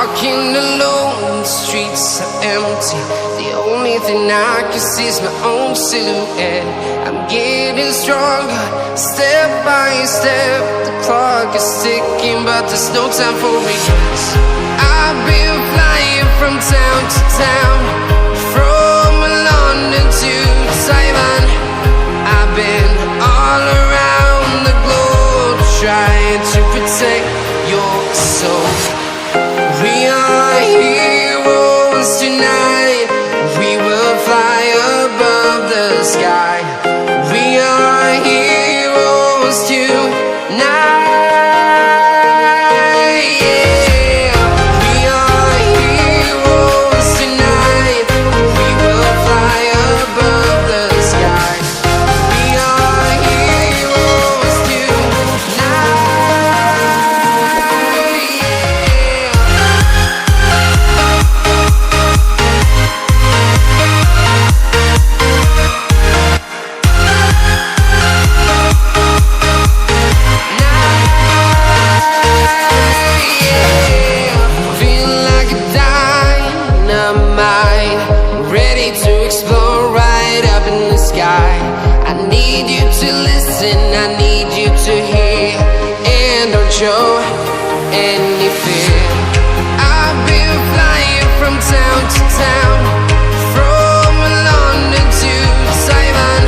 walking alone, the streets are empty. The only thing I can see is my own silhouette. I'm getting stronger, step by step. The clock is ticking, but there's no time for regrets. I've been flying from town to town, from London to Taiwan. I've been all around the globe, trying to protect your soul. We are heroes tonight. We will fly above the sky. We are heroes tonight. Yeah. We are heroes tonight. We will fly above the sky. We are heroes tonight. I need you to hear, and don't show any fear. I've been flying from town to town, from London to Taiwan.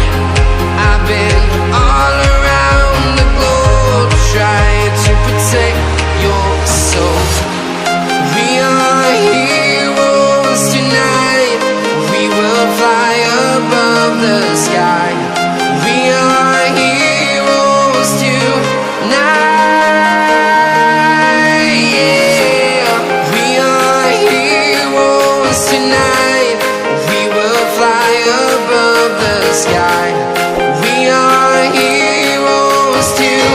I've been all around the globe, trying to protect your soul. We are heroes tonight. We will fly above the sky. We are heroes tonight. Yeah. We are heroes tonight. We will fly above the sky. We are heroes tonight.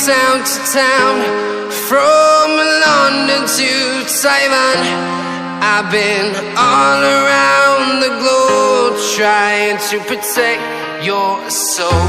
Town to town, from London to Taiwan. I've been all around the globe, trying to protect your soul.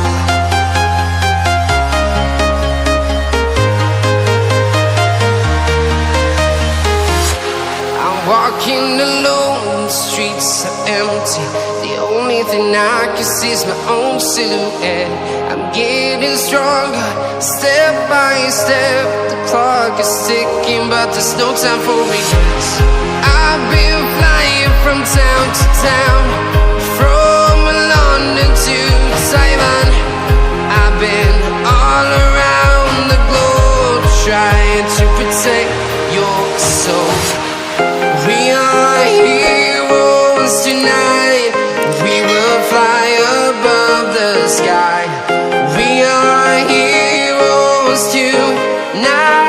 I'm walking alone, the streets are empty. The only thing I can see is my own silhouette. I'm getting stronger, step by step. The clock is ticking, but there's no time for regrets. I've been flying from town to town, from London to Taiwan. I've been all around the globe, trying to protect your soul. We are heroes tonight. We will fly above the sky. We are heroes tonight.